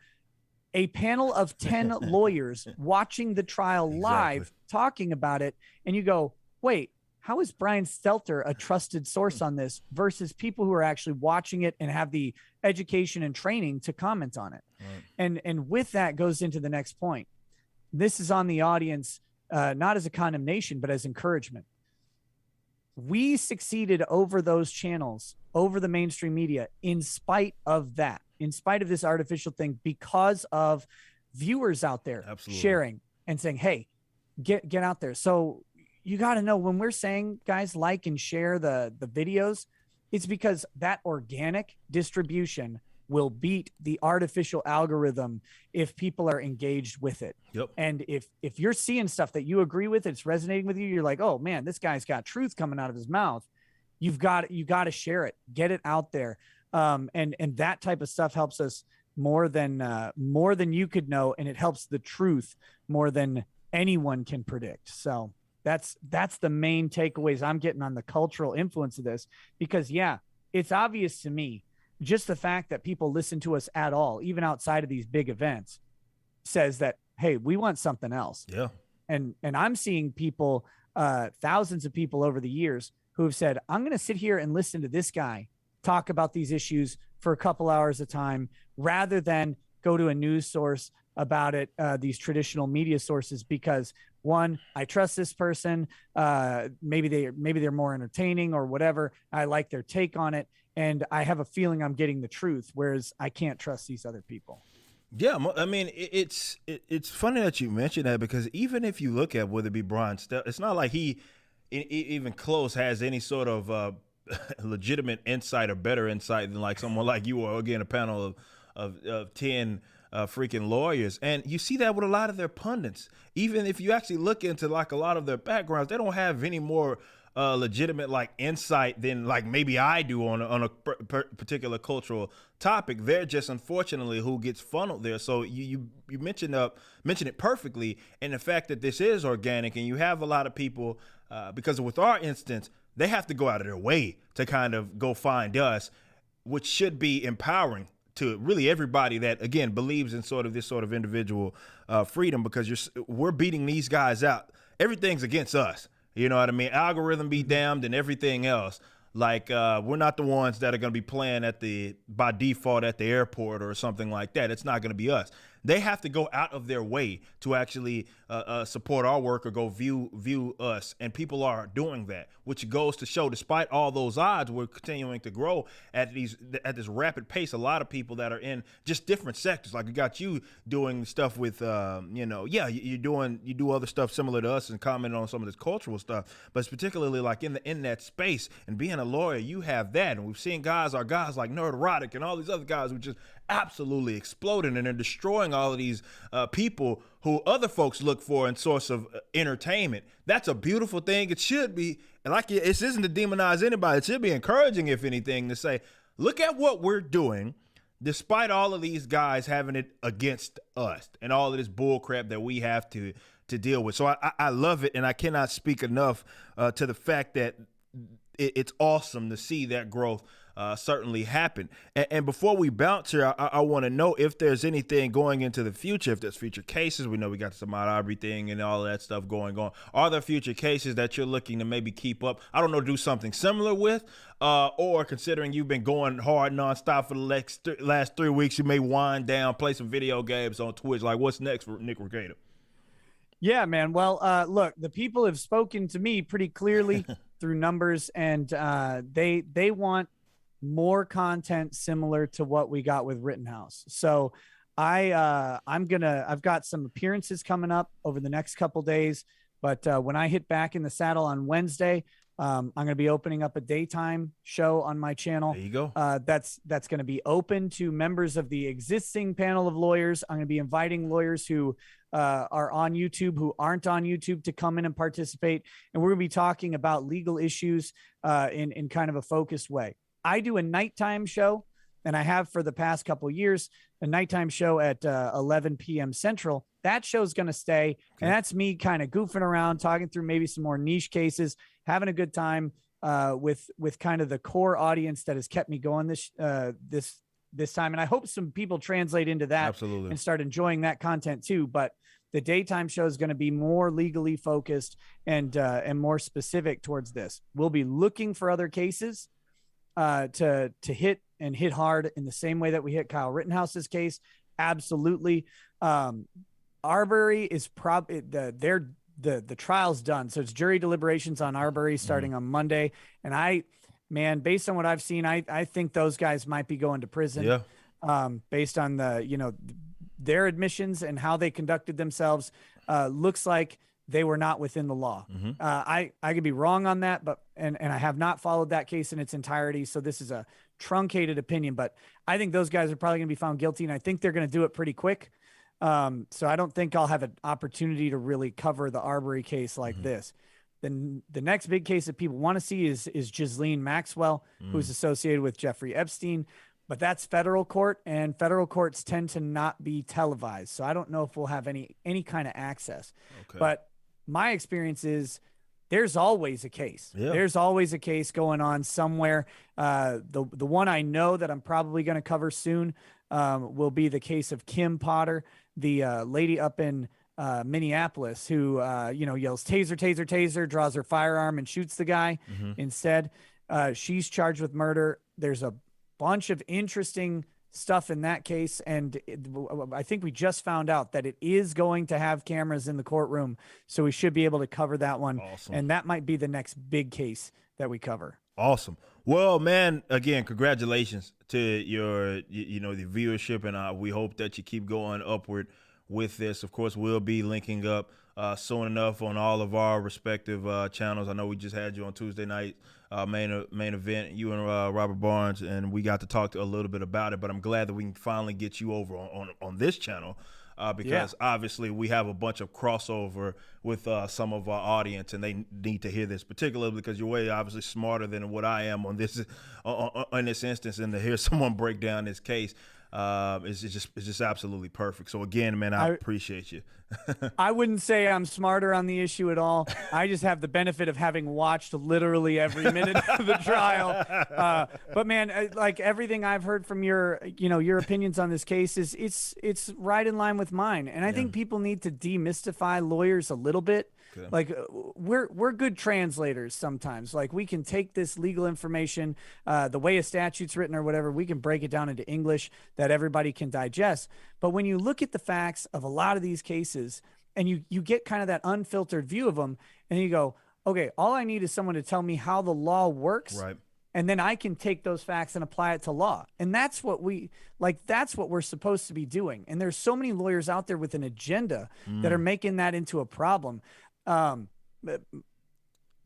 a panel of 10 lawyers watching the trial live, talking about it. And you go, wait, how is Brian Stelter a trusted source on this versus people who are actually watching it and have the education and training to comment on it? Right. And with that goes into the next point. This is on the audience, not as a condemnation, but as encouragement. We succeeded over those channels, over the mainstream media, in spite of that, in spite of this artificial thing, because of viewers out there sharing and saying, hey, get out there. So you got to know when we're saying, guys, like and share the videos, it's because that organic distribution will beat the artificial algorithm if people are engaged with it. And if you're seeing stuff that you agree with, it's resonating with you, you're like, oh man, this guy's got truth coming out of his mouth. You got to share it, get it out there. And that type of stuff helps us more than you could know. And it helps the truth more than anyone can predict. So that's the main takeaways I'm getting on the cultural influence of this, because it's obvious to me, just the fact that people listen to us at all, even outside of these big events, says that, hey, we want something else. And I'm seeing people, thousands of people over the years who have said, I'm going to sit here and listen to this guy talk about these issues for a couple hours at a time, rather than go to a news source about it, these traditional media sources, because one, I trust this person. Maybe they're more entertaining or whatever. I like their take on it. And I have a feeling I'm getting the truth, whereas I can't trust these other people. Yeah, I mean, it's funny that you mentioned that, because even if you look at whether it be Brian Stelter, it's not like he even close has any sort of legitimate insight or better insight than like someone like you, or again a panel of 10 freaking lawyers. And you see that with a lot of their pundits. Even if you actually look into like a lot of their backgrounds, they don't have any more legitimate like insight than like maybe I do on a particular cultural topic. They're just unfortunately who gets funneled there. So you mentioned it perfectly, and the fact that this is organic, and you have a lot of people because with our instance, they have to go out of their way to kind of go find us, which should be empowering to really everybody that, again, believes in sort of this sort of individual freedom, because we're beating these guys out. Everything's against us. You know what I mean? Algorithm be damned and everything else. Like we're not the ones that are going to be playing by default at the airport or something like that. It's not going to be us. They have to go out of their way to actually support our work or go view us. And people are doing that, which goes to show, despite all those odds, we're continuing to grow at this rapid pace. A lot of people that are in just different sectors, like we got you doing stuff with, you do other stuff similar to us and commenting on some of this cultural stuff. But it's particularly like in that space, and being a lawyer, you have that. And we've seen guys like Nerd Erotic and all these other guys who just absolutely exploding, and they're destroying all of these people who other folks look for in source of entertainment. That's a beautiful thing. It should be, and like it isn't to demonize anybody. It should be encouraging, if anything, to say, look at what we're doing, despite all of these guys having it against us and all of this bull crap that we have to deal with. So I love it, and I cannot speak enough to the fact that it's awesome to see that growth certainly happen. And before we bounce here, I want to know if there's anything going into the future, if there's future cases. We know we got the Ahmaud Arbery thing and all of that stuff going on. Are there future cases that you're looking to maybe keep up? I don't know, do something similar with, or considering you've been going hard nonstop for the last 3 weeks, you may wind down, play some video games on Twitch. Like, what's next for Nick Regatta? Yeah, man. Well, look, the people have spoken to me pretty clearly through numbers, and they want more content similar to what we got with Rittenhouse. So I've got some appearances coming up over the next couple days, but when I hit back in the saddle on Wednesday, I'm going to be opening up a daytime show on my channel. There you go. That's going to be open to members of the existing panel of lawyers. I'm going to be inviting lawyers who are on YouTube, who aren't on YouTube, to come in and participate. And we're going to be talking about legal issues in kind of a focused way. I do a nighttime show, and I have for the past couple of years, a nighttime show at 11 p.m. Central. That show's going to stay. Okay. And that's me kind of goofing around, talking through maybe some more niche cases, having a good time with kind of the core audience that has kept me going this time. And I hope some people translate into that. Absolutely. And start enjoying that content too. But the daytime show is going to be more legally focused and more specific towards this. We'll be looking for other cases to hit and hit hard in the same way that we hit Kyle Rittenhouse's case. Absolutely. Arbery is probably the trial's done. So it's jury deliberations on Arbery starting on Monday. And based on what I've seen, I think those guys might be going to prison. Yeah. Based on their admissions and how they conducted themselves, looks like they were not within the law. Mm-hmm. I could be wrong on that, but and I have not followed that case in its entirety. So this is a truncated opinion, but I think those guys are probably going to be found guilty, and I think they're going to do it pretty quick. So I don't think I'll have an opportunity to really cover the Arbery case like this. Then the next big case that people want to see is Ghislaine Maxwell, who's associated with Jeffrey Epstein. But that's federal court, and federal courts tend to not be televised. So I don't know if we'll have any kind of access. Okay. But my experience is there's always a case. Yeah. There's always a case going on somewhere. The one I know that I'm probably going to cover soon will be the case of Kim Potter, the lady up in Minneapolis who yells taser, taser, taser, draws her firearm and shoots the guy instead. She's charged with murder. There's a bunch of interesting stuff in that case, and I think we just found out that it is going to have cameras in the courtroom, so we should be able to cover that one. Awesome. And that might be the next big case that we cover. Awesome. Well, man, again, congratulations to your the viewership, and we hope that you keep going upward with this. Of course, we'll be linking up soon enough on all of our respective channels. I know we just had you on Tuesday night main event, you and Robert Barnes, and we got to talk a little bit about it. But I'm glad that we can finally get you over on this channel because obviously we have a bunch of crossover with some of our audience, and they need to hear this, particularly because you're way obviously smarter than what I am on this on this instance, and to hear someone break down this case. It's just absolutely perfect. So again, man, I appreciate you. I wouldn't say I'm smarter on the issue at all. I just have the benefit of having watched literally every minute of the trial. But man, like everything I've heard from your opinions on this case is it's right in line with mine. And I think people need to demystify lawyers a little bit. Okay. Like we're good translators sometimes. Like we can take this legal information, the way a statute's written or whatever, we can break it down into English that everybody can digest. But when you look at the facts of a lot of these cases and you get kind of that unfiltered view of them, and you go, okay, all I need is someone to tell me how the law works. Right. And then I can take those facts and apply it to law. And that's what that's what we're supposed to be doing. And there's so many lawyers out there with an agenda that are making that into a problem.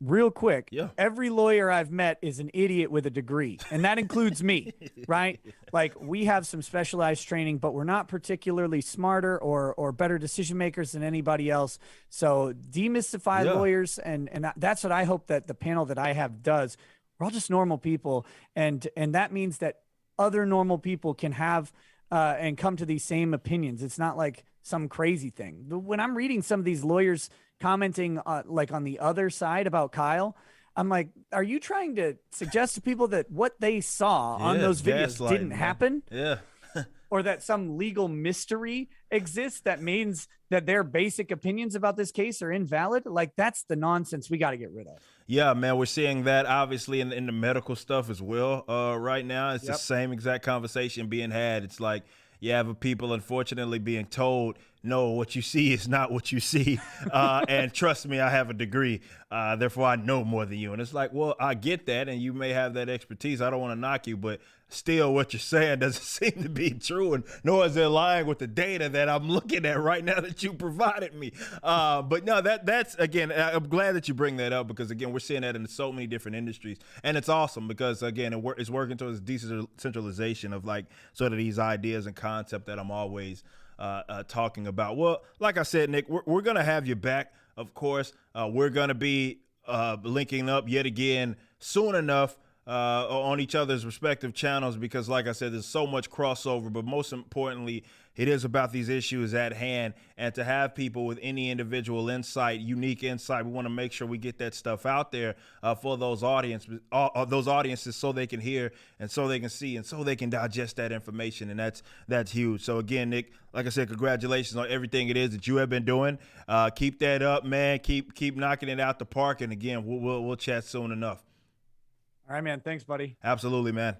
real quick, Yeah. every lawyer I've met is an idiot with a degree, and that includes me, right? Like, we have some specialized training, but we're not particularly smarter or better decision makers than anybody else. So demystify Yeah. lawyers, and that's what I hope that the panel that I have does. We're all just normal people, and that means that other normal people can have and come to these same opinions. It's not like some crazy thing. When I'm reading some of these lawyers commenting like on the other side about Kyle, I'm like, are you trying to suggest to people that what they saw on Yeah, those videos gaslighting, didn't man. happen? Yeah. Or that some legal mystery exists that means that their basic opinions about this case are invalid? Like, that's the nonsense we got to get rid of. Yeah, man, we're seeing that obviously in the medical stuff as well. Right now, it's the same exact conversation being had. It's like you have people, unfortunately, being told, no, what you see is not what you see. And trust me, I have a degree. Therefore, I know more than you. And it's like, well, I get that. And you may have that expertise. I don't want to knock you, but still what you're saying doesn't seem to be true. And nor is it lying with the data that I'm looking at right now that you provided me. But no, that's, again, I'm glad that you bring that up because, again, we're seeing that in so many different industries. And it's awesome because, again, it's working towards decentralization of like sort of these ideas and concept that I'm always talking about. Well, like I said, Nick, we're going to have you back, of course. We're going to be linking up yet again soon enough on each other's respective channels because, like I said, there's so much crossover. But most importantly, it is about these issues at hand. And to have people with any individual insight, unique insight, we want to make sure we get that stuff out there for those audiences so they can hear and so they can see and so they can digest that information. And that's huge. So again, Nick, like I said, congratulations on everything it is that you have been doing. Keep that up, man. Keep knocking it out the park. And again, we'll chat soon enough. All right, man. Thanks, buddy. Absolutely, man.